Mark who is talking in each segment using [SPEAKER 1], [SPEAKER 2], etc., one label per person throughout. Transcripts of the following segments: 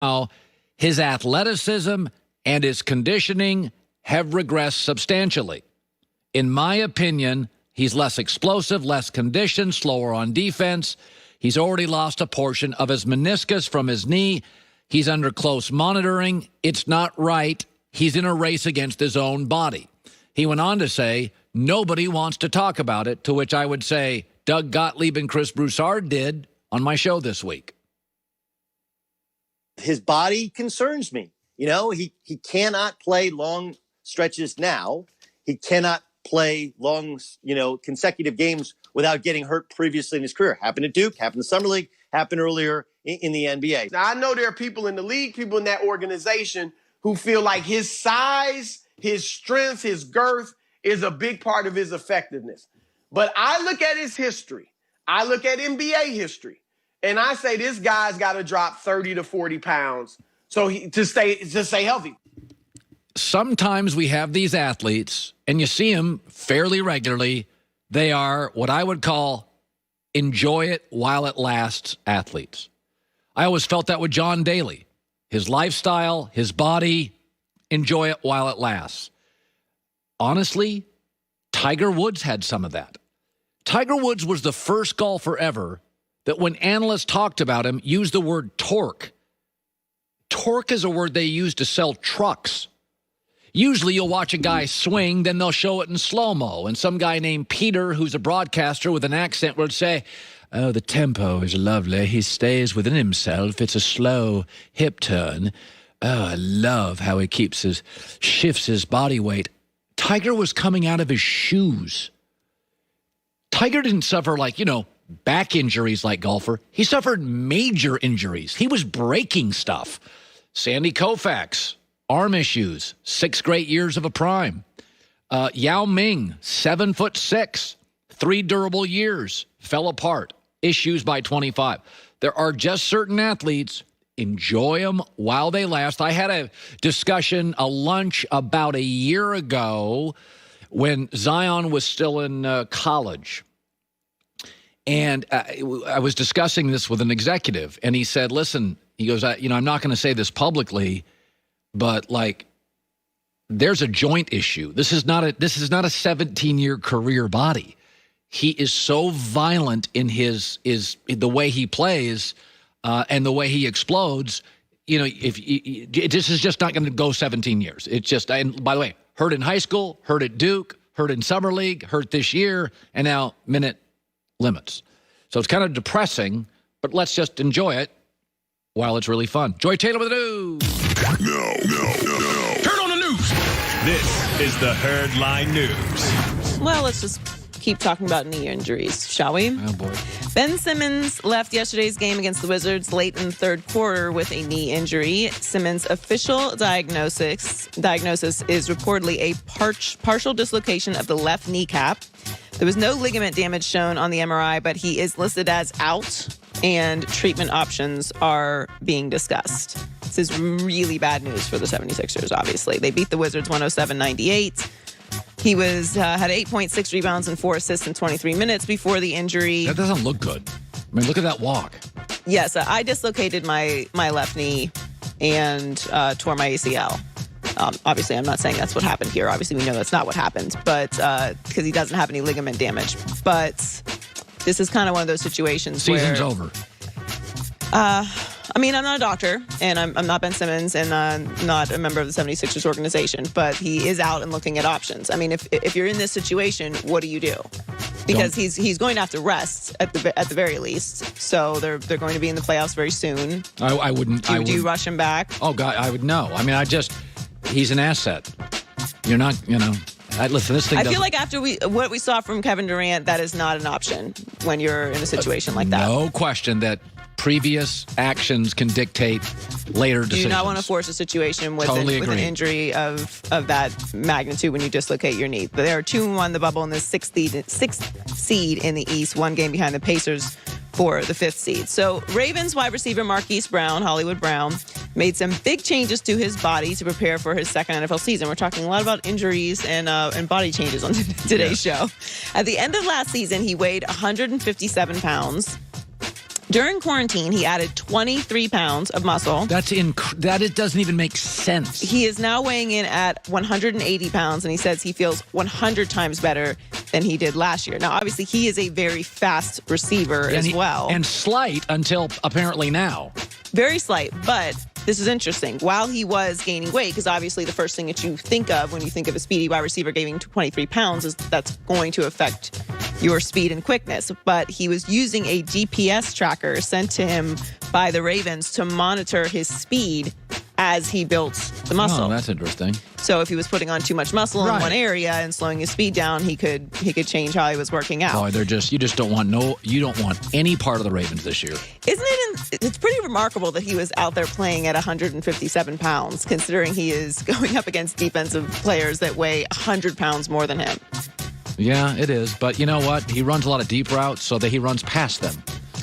[SPEAKER 1] Now, his athleticism and his conditioning have regressed substantially. In my opinion, he's less explosive, less conditioned, slower on defense. He's already lost a portion of his meniscus from his knee. He's under close monitoring. It's not right. He's in a race against his own body. He went on to say, nobody wants to talk about it, to which I would say Doug Gottlieb and Chris Broussard did on my show this week.
[SPEAKER 2] His body concerns me. You know, he cannot play long stretches now. He cannot play long, consecutive games without getting hurt previously in his career. Happened at Duke, happened in Summer League, happened earlier in the NBA.
[SPEAKER 3] Now, I know there are people in the league, people in that organization who feel like his size, his strength, his girth is a big part of his effectiveness. But I look at his history. I look at NBA history. And I say this guy's got to drop 30 to 40 pounds to stay healthy.
[SPEAKER 1] Sometimes we have these athletes, and you see them fairly regularly. They are what I would call enjoy it while it lasts athletes. I always felt that with John Daly. His lifestyle, his body, enjoy it while it lasts. Honestly, Tiger Woods had some of that. Tiger Woods was the first golfer ever that when analysts talked about him, used the word torque. Torque is a word they use to sell trucks. Usually you'll watch a guy swing, then they'll show it in slow-mo. And some guy named Peter, who's a broadcaster with an accent, would say, oh, the tempo is lovely. He stays within himself. It's a slow hip turn. Oh, I love how he shifts his body weight. Tiger was coming out of his shoes. Tiger didn't suffer back injuries like golfer. He suffered major injuries. He was breaking stuff. Sandy Koufax, arm issues, 6 great years of a prime. Yao Ming, 7'6", 3 durable years, fell apart, issues by 25. There are just certain athletes, enjoy them while they last. I had a discussion, a lunch about a year ago when Zion was still in college. And I was discussing this with an executive, and he said, listen, he goes, I'm not going to say this publicly, but there's a joint issue. This is not a 17-year career body. He is so violent in the way he plays and the way he explodes. This is just not going to go 17 years. It's just, and by the way, hurt in high school, hurt at Duke, hurt in Summer League, hurt this year, and now minute limits. So it's kind of depressing, but let's just enjoy it while it's really fun. Joy Taylor with the news.
[SPEAKER 4] No.
[SPEAKER 5] Turn on the news.
[SPEAKER 4] This is the Herdline News.
[SPEAKER 6] Well, let's just keep talking about knee injuries, shall we?
[SPEAKER 1] Oh, boy.
[SPEAKER 6] Ben Simmons left yesterday's game against the Wizards late in the third quarter with a knee injury. Simmons' official diagnosis is reportedly a partial dislocation of the left kneecap. There was no ligament damage shown on the MRI, but he is listed as out, and treatment options are being discussed. This is really bad news for the 76ers, obviously. They beat the Wizards 107-98. He had 8.6 rebounds and 4 assists in 23 minutes before the injury.
[SPEAKER 1] That doesn't look good. I mean, look at that walk.
[SPEAKER 6] Yes, I dislocated my left knee and tore my ACL. Obviously, I'm not saying that's what happened here. Obviously, we know that's not what happened, but because he doesn't have any ligament damage. But this is kind of one of those situations
[SPEAKER 1] Season's over.
[SPEAKER 6] I'm not a doctor, and I'm not Ben Simmons, and not a member of the 76ers organization, but he is out and looking at options. I mean, if you're in this situation, what do you do? Because he's going to have to rest at the very least. So they're going to be in the playoffs very soon.
[SPEAKER 1] I wouldn't.
[SPEAKER 6] Do you rush him back?
[SPEAKER 1] Oh God, I would know. I mean, he's an asset. You're not, listen, this thing
[SPEAKER 6] I feel like after what we saw from Kevin Durant, that is not an option when you're in a situation like that.
[SPEAKER 1] No question that previous actions can dictate later decisions.
[SPEAKER 6] Do not want to force a situation with an injury of that magnitude when you dislocate your knee. They are 2-1 the bubble in the sixth seed in the East, 1 game behind the Pacers for the 5th seed. So Ravens wide receiver Marquise Brown, Hollywood Brown, made some big changes to his body to prepare for his second NFL season. We're talking a lot about injuries and body changes on today's show. At the end of last season, he weighed 157 pounds. During quarantine, he added 23 pounds of muscle.
[SPEAKER 1] It doesn't even make sense.
[SPEAKER 6] He is now weighing in at 180 pounds, and he says he feels 100 times better than he did last year. Now, obviously, he is a very fast receiver as well.
[SPEAKER 1] And slight until apparently now.
[SPEAKER 6] Very slight, but this is interesting. While he was gaining weight, because obviously the first thing that you think of when you think of a speedy wide receiver gaining 23 pounds is that's going to affect your speed and quickness. But he was using a GPS tracker sent to him by the Ravens to monitor his speed as he built the muscle.
[SPEAKER 1] Oh, that's interesting.
[SPEAKER 6] So if he was putting on too much muscle in one area and slowing his speed down, he could change how he was working out.
[SPEAKER 1] Oh, you just don't want any part of the Ravens this year.
[SPEAKER 6] Isn't it? It's pretty remarkable that he was out there playing at 157 pounds, considering he is going up against defensive players that weigh 100 pounds more than him.
[SPEAKER 1] Yeah, it is. But you know what? He runs a lot of deep routes so that he runs past them.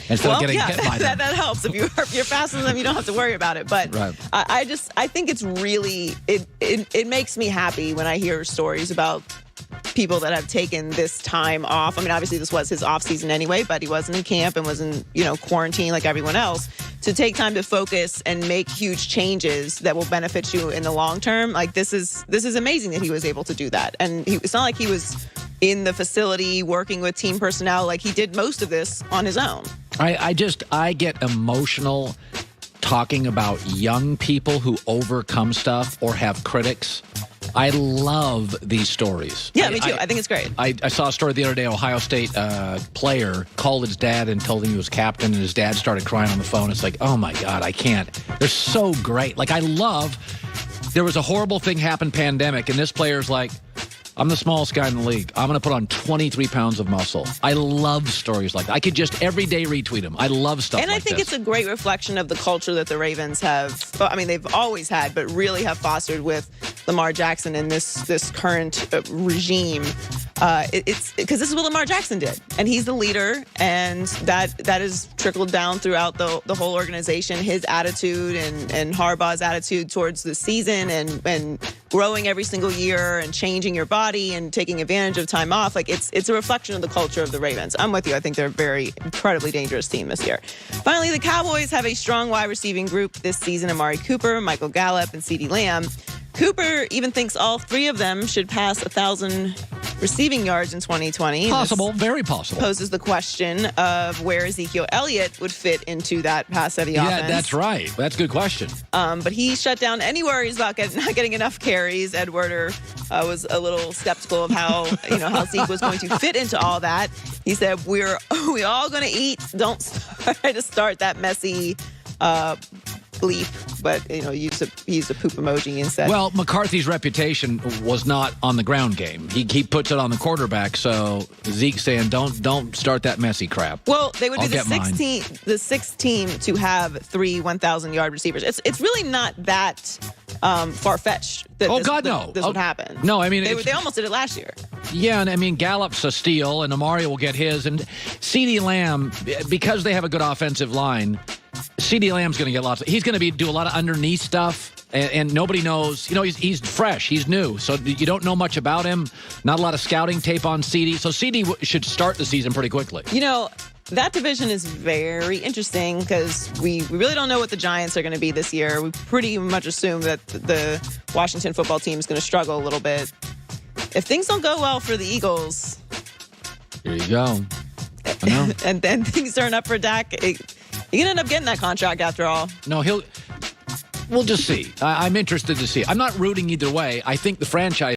[SPEAKER 1] Instead of getting hit by them.
[SPEAKER 6] That helps. If you're faster than them, you don't have to worry about it. But I think it's really it makes me happy when I hear stories about people that have taken this time off. I mean, obviously this was his off season anyway, but he wasn't in camp and was in quarantine like everyone else. To take time to focus and make huge changes that will benefit you in the long term. Like this is amazing that he was able to do that. And it's not like he was in the facility working with team personnel. Like he did most of this on his own.
[SPEAKER 1] I get emotional talking about young people who overcome stuff or have critics. I love these stories.
[SPEAKER 6] Yeah, me too. I think it's great.
[SPEAKER 1] I saw a story the other day. Ohio State player called his dad and told him he was captain, and his dad started crying on the phone. It's like, oh my God, I can't. They're so great. Like, there was a horrible thing happen, pandemic, and this player's like, I'm the smallest guy in the league. I'm going to put on 23 pounds of muscle. I love stories like that. I could just every day retweet them. I love stuff like this.
[SPEAKER 6] And I think it's a great reflection of the culture that the Ravens have. I mean, they've always had, but really have fostered with Lamar Jackson and this current regime. It's because this is what Lamar Jackson did, and he's the leader, and that has trickled down throughout the whole organization. His attitude and Harbaugh's attitude towards the season and growing every single year and changing your body and taking advantage of time off. Like it's a reflection of the culture of the Ravens. I'm with you. I think they're a very incredibly dangerous team this year. Finally, the Cowboys have a strong wide receiving group this season. Amari Cooper, Michael Gallup, and CeeDee Lamb. Cooper even thinks all three of them should pass 1,000 receiving yards in 2020.
[SPEAKER 1] Possible, very possible.
[SPEAKER 6] Poses the question of where Ezekiel Elliott would fit into that pass-heavy offense.
[SPEAKER 1] Yeah, that's right. That's a good question.
[SPEAKER 6] But he shut down any worries about not getting enough carries. Ed Werder was a little skeptical of how Zeke was going to fit into all that. He said, "We're all going to eat. Don't try to start that messy." Bleep, but he used a poop emoji instead.
[SPEAKER 1] Well, McCarthy's reputation was not on the ground game. He puts it on the quarterback. So Zeke's saying, don't start that messy crap.
[SPEAKER 6] Well, they would be the sixth team to have 3 1,000-yard receivers. It's really not that far-fetched. That this would happen.
[SPEAKER 1] No, I mean
[SPEAKER 6] they almost did it last year.
[SPEAKER 1] Yeah, and I mean Gallup's a steal, and Amari will get his, and CeeDee Lamb, because they have a good offensive line. CeeDee Lamb's going to get lots. He's going to do a lot of underneath stuff, and nobody knows. He's fresh. He's new, so you don't know much about him. Not a lot of scouting tape on CeeDee. So CeeDee should start the season pretty quickly.
[SPEAKER 6] That division is very interesting because we really don't know what the Giants are going to be this year. We pretty much assume that the Washington football team is going to struggle a little bit. If things don't go well for the Eagles,
[SPEAKER 1] here you go. I know.
[SPEAKER 6] And then things turn up for Dak. You're going to end up getting that contract after all.
[SPEAKER 1] No, we'll just see. I'm interested to see. I'm not rooting either way. I think the franchise